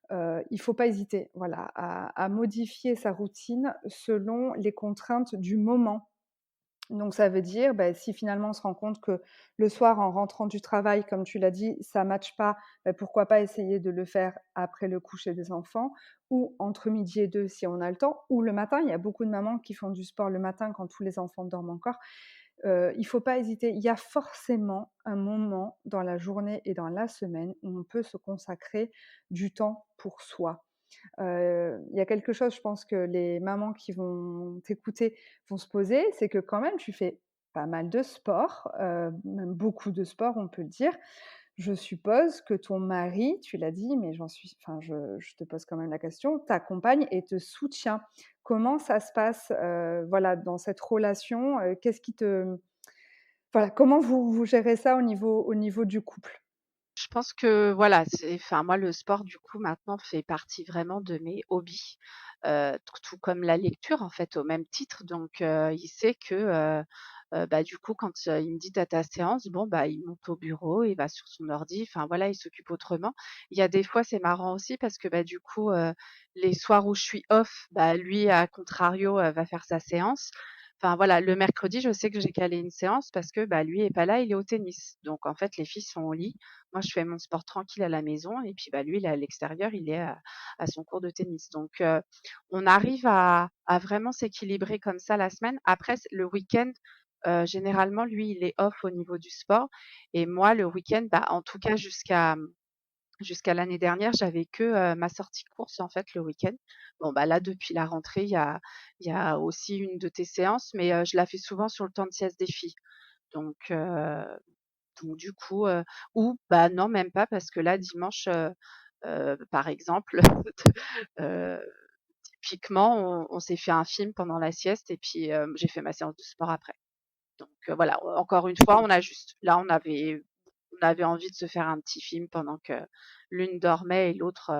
Il faut pas hésiter, voilà, à modifier sa routine selon les contraintes du moment. Donc ça veut dire, bah, si finalement on se rend compte que le soir, en rentrant du travail, comme tu l'as dit, ça matche pas, bah, pourquoi pas essayer de le faire après le coucher des enfants ou entre midi et 2 si on a le temps ou le matin. Il y a beaucoup de mamans qui font du sport le matin quand tous les enfants dorment encore. Il faut pas hésiter. Il y a forcément un moment dans la journée et dans la semaine où on peut se consacrer du temps pour soi. Il y a quelque chose, je pense que les mamans qui vont t'écouter vont se poser, c'est que quand même tu fais pas mal de sport, même beaucoup de sport, on peut le dire. Je suppose que ton mari, tu l'as dit, mais je te pose quand même la question, t'accompagne et te soutient. Comment ça se passe, voilà, dans cette relation? Qu'est-ce qui te voilà, comment vous gérez ça au niveau du couple? Je pense que voilà, enfin moi le sport du coup maintenant fait partie vraiment de mes hobbies, tout comme la lecture en fait au même titre donc il sait que, bah, du coup quand, il me dit: «Tu ta séance», bon bah, il monte au bureau, il va sur son ordi, enfin voilà, il s'occupe autrement. Il y a des fois c'est marrant aussi parce que, bah, du coup, les soirs où je suis off, bah, lui à contrario, va faire sa séance. Enfin voilà, le mercredi, je sais que j'ai calé une séance parce que, bah, lui est pas là, il est au tennis. Donc en fait, les filles sont au lit. Moi, je fais mon sport tranquille à la maison et puis, bah, lui, il est à l'extérieur, il est à son cours de tennis. Donc on arrive à vraiment s'équilibrer comme ça la semaine. Après le week-end, généralement, lui, il est off au niveau du sport et moi, le week-end, bah, en tout cas jusqu'à l'année dernière, j'avais que, ma sortie course, en fait, le week-end. Bon, bah, là, depuis la rentrée, il y a aussi une de tes séances, mais je la fais souvent sur le temps de sieste des filles. Donc du coup, ou bah, non, même pas parce que là, dimanche, par exemple, heu, typiquement, on s'est fait un film pendant la sieste et puis, j'ai fait ma séance de sport après. Donc voilà, encore une fois, on ajuste. Là, on avait envie de se faire un petit film pendant que l'une dormait et l'autre,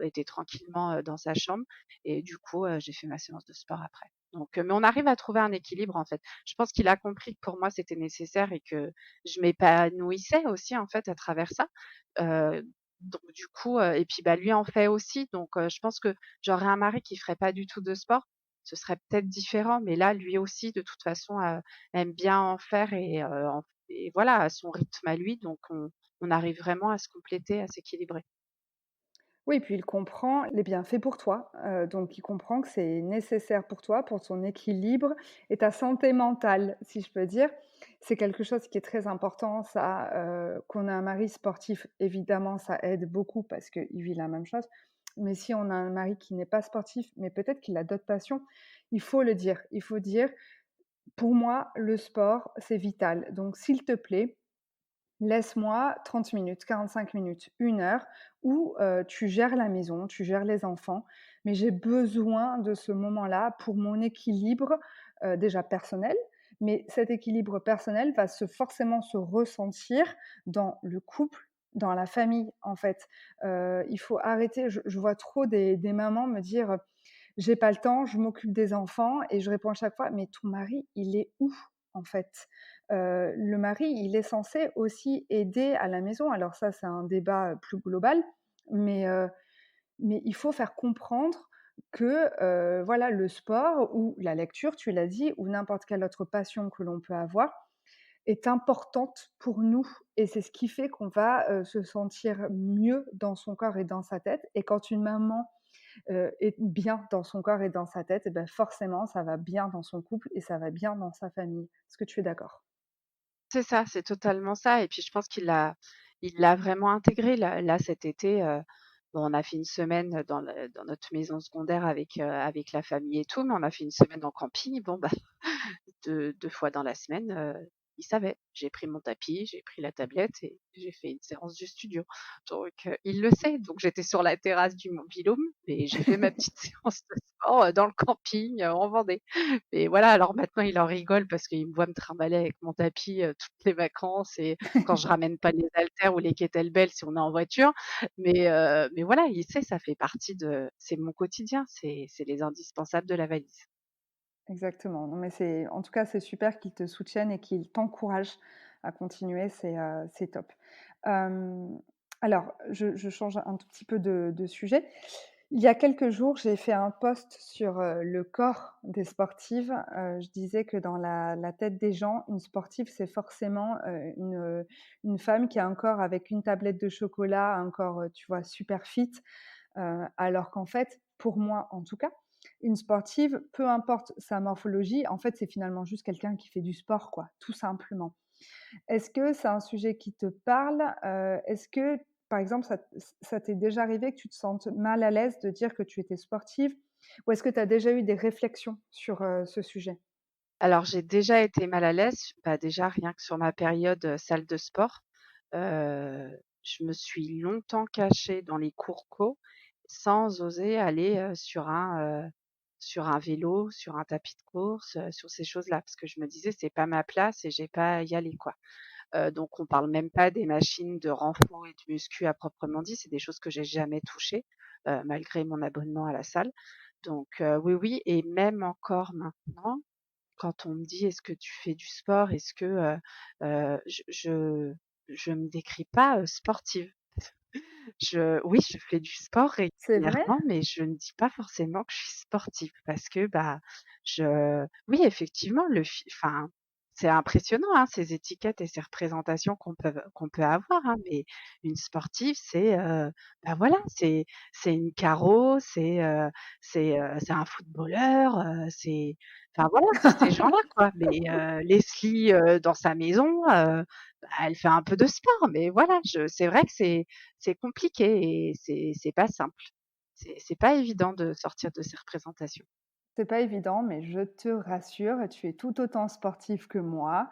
était tranquillement, dans sa chambre et du coup, j'ai fait ma séance de sport après. Donc mais on arrive à trouver un équilibre, en fait. Je pense qu'il a compris que pour moi, c'était nécessaire et que je m'épanouissais aussi, en fait, à travers ça. Heu, donc du coup, et puis, bah, lui en fait aussi donc je pense que j'aurais un mari qui ferait pas du tout de sport, ce serait peut-être différent mais là, lui aussi, de toute façon, aime bien en faire et voilà, à son rythme à lui, donc on arrive vraiment à se compléter, à s'équilibrer. Oui, puis il comprend les bienfaits pour toi, donc il comprend que c'est nécessaire pour toi, pour ton équilibre et ta santé mentale, si je peux dire. C'est quelque chose qui est très important ça, qu'on ait un mari sportif, évidemment, ça aide beaucoup parce qu'il vit la même chose. Mais si on a un mari qui n'est pas sportif, mais peut-être qu'il a d'autres passions, il faut le dire. Il faut dire: «Pour moi, le sport, c'est vital, donc s'il te plaît, laisse-moi 30 minutes, 45 minutes, 1 heure où, tu gères la maison, tu gères les enfants, mais j'ai besoin de ce moment-là pour mon équilibre, déjà personnel, mais cet équilibre personnel va forcément se ressentir dans le couple, dans la famille, en fait. Il faut arrêter je vois trop des mamans me dire: «J'ai pas le temps, je m'occupe des enfants» et je réponds à chaque fois: «Mais ton mari, il est où, en fait?» Le mari, il est censé aussi aider à la maison. Alors ça, c'est un débat, plus global, mais il faut faire comprendre que, voilà, le sport ou la lecture, tu l'as dit, ou n'importe quelle autre passion que l'on peut avoir, est importante pour nous et c'est ce qui fait qu'on va, se sentir mieux dans son corps et dans sa tête et quand une maman, est bien dans son corps et dans sa tête et bah, forcément ça va bien dans son couple et ça va bien dans sa famille. Est-ce que tu es d'accord? C'est ça, c'est totalement ça et puis je pense qu'il l'a vraiment intégré là cet été, bon on a fait une semaine dans notre maison secondaire avec la famille et tout, mais on a fait une semaine en camping. Bon bah, deux fois dans la semaine, il savait. J'ai pris mon tapis, j'ai pris la tablette et j'ai fait une séance du studio. Donc il le sait. Donc j'étais sur la terrasse du mobil-home et j'ai fait ma petite séance de sport, dans le camping, en Vendée. Et voilà, alors maintenant il en rigole parce qu'il me voit me trimballer avec mon tapis, toutes les vacances et quand je ramène pas les haltères ou les kettlebells si on est en voiture. Mais voilà, il sait, ça fait partie de c'est mon quotidien, c'est les indispensables de la valise. Exactement. Non, mais c'est en tout cas, c'est super qu'ils te soutiennent et qu'ils t'encouragent à continuer, c'est top. Hem, alors je change un tout petit peu de sujet. Il y a quelques jours, j'ai fait un post sur, le corps des sportives. Je disais que dans la tête des gens, une sportive, c'est forcément, une femme qui a un corps avec une tablette de chocolat, un corps, tu vois, super fit. Alors qu'en fait, pour moi en tout cas, une sportive, peu importe sa morphologie, en fait, c'est finalement juste quelqu'un qui fait du sport, quoi, tout simplement. Est-ce que c'est un sujet qui te parle? Est-ce que, par exemple, ça t'est déjà arrivé que tu te sentes mal à l'aise de dire que tu étais sportive? Ou est-ce que tu as déjà eu des réflexions sur, ce sujet? Alors j'ai déjà été mal à l'aise, bah, déjà rien que sur ma période, salle de sport. Je me suis longtemps cachée dans les cours co, sans oser aller, sur un vélo, sur un tapis de course, sur ces choses-là. Parce que je me disais: «C'est pas ma place et j'ai pas à y aller, quoi». Donc on parle même pas des machines de renfort et de muscu à proprement dit, c'est des choses que j'ai jamais touchées, malgré mon abonnement à la salle. Donc oui, oui et même encore maintenant quand on me dit: «Est-ce que tu fais du sport?» est-ce que, je me décris pas, sportive. Oui, je fais du sport C'est vrai? régulièrement, mais je ne dis pas forcément que je suis sportive parce que, bah, oui, effectivement, enfin, c'est impressionnant, hein, ces étiquettes et ces représentations qu'on peut avoir, hein, mais une sportive, bah, voilà, c'est une carro, c'est un footballeur, enfin, voilà, c'est ces gens-là, quoi. Mais Leslie, dans sa maison, bah, elle fait un peu de sport, mais voilà, c'est vrai que c'est compliqué et c'est pas simple. C'est pas évident de sortir de ces représentations. C'est pas évident, mais je te rassure, tu es tout autant sportif que moi.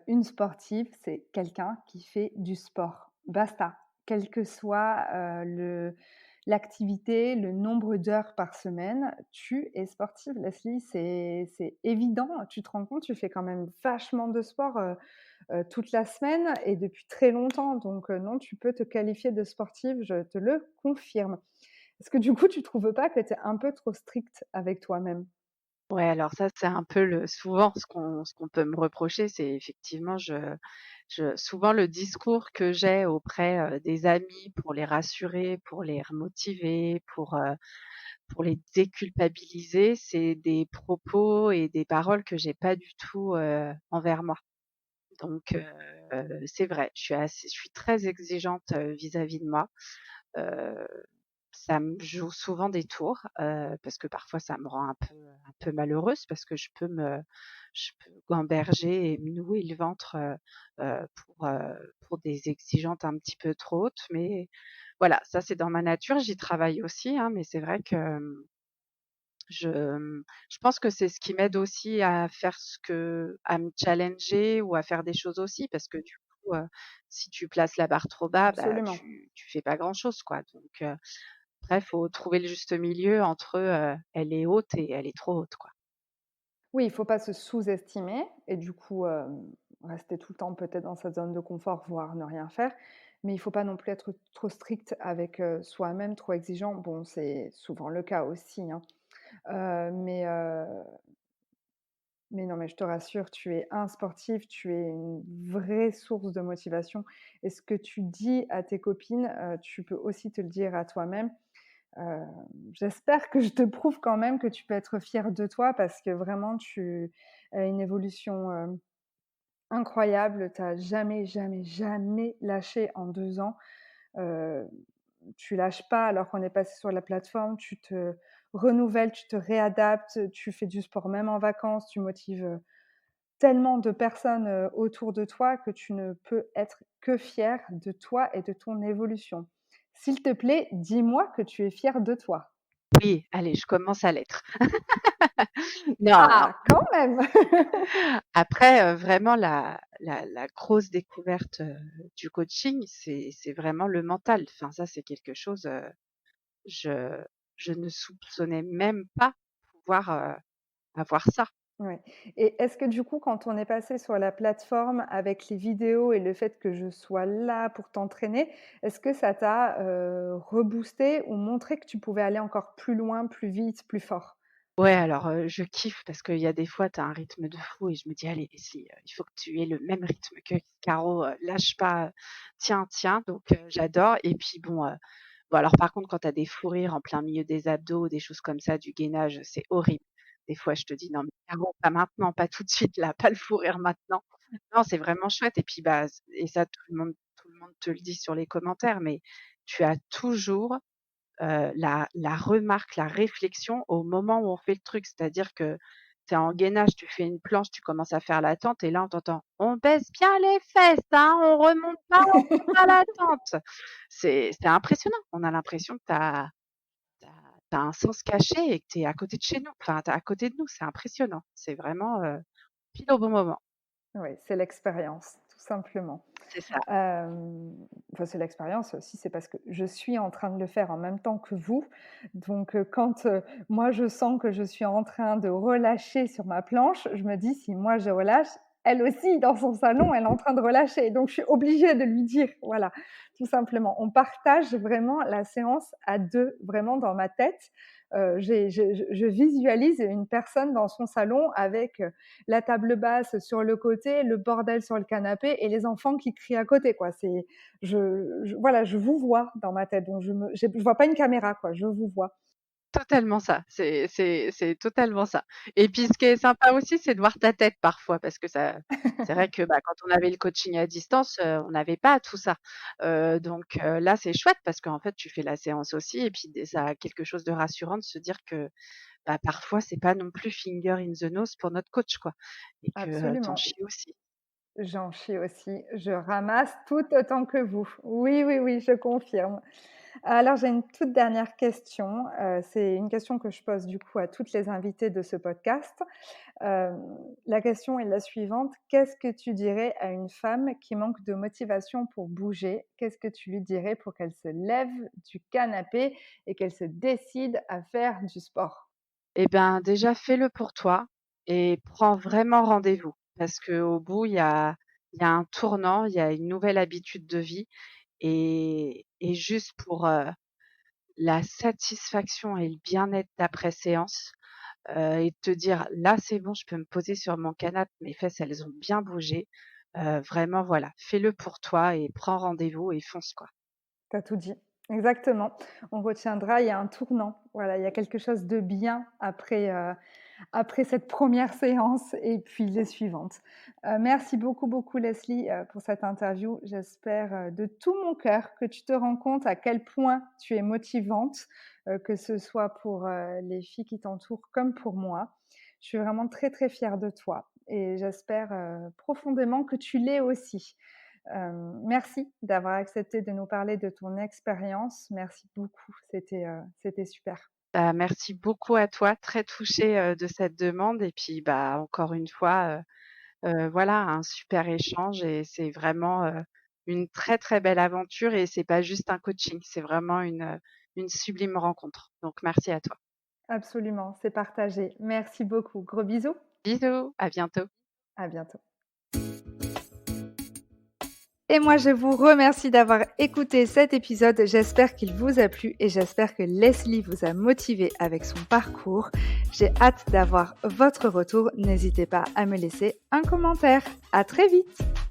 Une sportive, c'est quelqu'un qui fait du sport. Basta. Quel que soit, l'activité, le nombre d'heures par semaine, tu es sportive, Leslie, c'est évident. Tu te rends compte, tu fais quand même vachement de sport, toute la semaine et depuis très longtemps. Donc, non, tu peux te qualifier de sportive, je te le confirme. Est-ce que du coup, tu trouves pas que tu es un peu trop stricte avec toi-même? Ouais, alors ça, c'est un peu souvent ce qu'on peut me reprocher, c'est effectivement souvent le discours que j'ai auprès, des amis pour les rassurer, pour les remotiver, pour les déculpabiliser, c'est des propos et des paroles que j'ai pas du tout, envers moi. Donc c'est vrai, je suis très exigeante, vis-à-vis de moi. Heu, Ça me joue souvent des tours, parce que parfois ça me rend un peu malheureuse parce que je peux gamberger et me nouer le ventre, pour des exigences un petit peu trop hautes. Mais voilà, ça c'est dans ma nature, j'y travaille aussi, hein, mais c'est vrai que, je pense que c'est ce qui m'aide aussi à me challenger ou à faire des choses aussi parce que du coup, si tu places la barre trop bas, bah, Absolument. tu fais pas grand chose, quoi. Donc après, faut trouver le juste milieu entre, elle est haute et elle est trop haute, quoi. Oui, il faut pas se sous-estimer et du coup, rester tout le temps peut-être dans sa zone de confort, voire ne rien faire. mais il faut pas non plus être trop strict avec, soi-même, trop exigeant. Bon, c'est souvent le cas aussi, hein, heu, mais heu mais non, mais je te rassure, tu es un sportif, tu es une vraie source de motivation et ce que tu dis à tes copines, tu peux aussi te le dire à toi-même. Heu, J'espère que je te prouve quand même que tu peux être fière de toi parce que vraiment tu as une évolution, incroyable. Tu as jamais, jamais, jamais lâché en 2 ans. Heu, Tu lâches pas alors qu'on est passé sur la plateforme, tu te renouvelles, tu te réadaptes, tu fais du sport même en vacances, tu motives, tellement de personnes, autour de toi que tu ne peux être que fière de toi et de ton évolution. S'il te plaît, dis-moi que tu es fière de toi. Oui, allez, je commence à l'être. Non, non. Ah, quand même! Après, vraiment la grosse découverte, du coaching, c'est vraiment le mental. Enfin ça, c'est quelque chose, je je ne soupçonnais même pas pouvoir, avoir ça. Ouais, et est-ce que du coup, quand on est passé sur la plateforme avec les vidéos et le fait que je sois là pour t'entraîner, est-ce que ça t'a, reboosté ou montré que tu pouvais aller encore plus loin, plus vite, plus fort? Ouais, alors, je kiffe parce qu'il y a des fois, tu as un rythme de fou et je me dis: «Allez, Leslie, il faut que tu aies le même rythme que Caro, lâche pas, tiens, tiens». Donc j'adore et puis bon alors par contre, quand tu as des fous rires en plein milieu des abdos, des choses comme ça, du gainage, c'est horrible. Des fois, je te dis: «Non mais Caro, pas maintenant, pas tout de suite là, pas le fou rire maintenant». Non, c'est vraiment chouette et puis, bah, et ça tout le monde te le dit sur les commentaires, mais tu as toujours la remarque, la réflexion au moment où on fait le truc. C'est-à-dire que tu es en gainage, tu fais une planche, tu commences à faire la tente et là on t'entend: «On baisse bien les fesses, hein, on remonte pas la tente». C'est impressionnant. On a l'impression que tu as un sens caché et que tu es à côté de chez nous. Enfin, tu es à côté de nous, c'est impressionnant. C'est vraiment, pile au bon moment. Oui, c'est l'expérience, tout simplement. C'est ça. Enfin, c'est l'expérience aussi, c'est parce que je suis en train de le faire en même temps que vous. Donc, quand, moi je sens que je suis en train de relâcher sur ma planche, je me dis: «Si moi je relâche, elle aussi dans son salon, elle est en train de relâcher». Donc je suis obligée de lui dire, voilà, tout simplement. On partage vraiment la séance à 2, vraiment dans ma tête. J'ai je visualise une personne dans son salon avec, la table basse sur le côté, le bordel sur le canapé et les enfants qui crient à côté, quoi. C'est voilà, je vous vois dans ma tête, donc je vois pas une caméra, quoi, je vous vois. Totalement ça, c'est totalement ça et puis ce qui est sympa aussi, c'est de voir ta tête parfois parce que ça c'est vrai que, bah, quand on avait le coaching à distance, on n'avait pas tout ça. Donc là, c'est chouette parce qu'en fait, tu fais la séance aussi et puis ça a quelque chose de rassurant de se dire que, bah, parfois, c'est pas non plus finger in the nose pour notre coach, quoi et que, tu Absolument. chies aussi. J'en chie aussi. Je ramasse tout autant que vous. Oui, oui, oui, je confirme. Alors, j'ai une toute dernière question. C'est une question que je pose du coup à toutes les invitées de ce podcast. La question est la suivante: qu'est-ce que tu dirais à une femme qui manque de motivation pour bouger? Qu'est-ce que tu lui dirais pour qu'elle se lève du canapé et qu'elle se décide à faire du sport? Eh ben, déjà, fais-le pour toi et prends vraiment rendez-vous parce qu'au bout, il y a un tournant, il y a une nouvelle habitude de vie et juste pour, la satisfaction et le bien-être d'après séance, et de te dire: «Là, c'est bon, je peux me poser sur mon canapé, mes fesses, elles ont bien bougé». Vraiment, voilà, fais-le pour toi et prends rendez-vous et fonce, quoi. Tu as tout dit. Exactement. On retiendra, il y a un tournant. Voilà, il y a quelque chose de bien après, après cette première séance et puis les suivantes. Merci beaucoup, beaucoup Leslie, pour cette interview. J'espère, de tout mon cœur que tu te rends compte à quel point tu es motivante, que ce soit pour, les filles qui t'entourent comme pour moi. Je suis vraiment très, très fière de toi et j'espère, profondément que tu l'es aussi. Merci d'avoir accepté de nous parler de ton expérience. Merci beaucoup, c'était super. Bah, merci beaucoup à toi, très touchée, de cette demande et puis, bah, encore une fois, voilà, un super échange et c'est vraiment, une très, très belle aventure et c'est pas juste un coaching, c'est vraiment une sublime rencontre. Donc merci à toi. Absolument, c'est partagé. Merci beaucoup. Gros bisous. Bisous, à bientôt. À bientôt. Et moi, je vous remercie d'avoir écouté cet épisode. J'espère qu'il vous a plu et j'espère que Leslie vous a motivé avec son parcours. J'ai hâte d'avoir votre retour. N'hésitez pas à me laisser un commentaire. À très vite!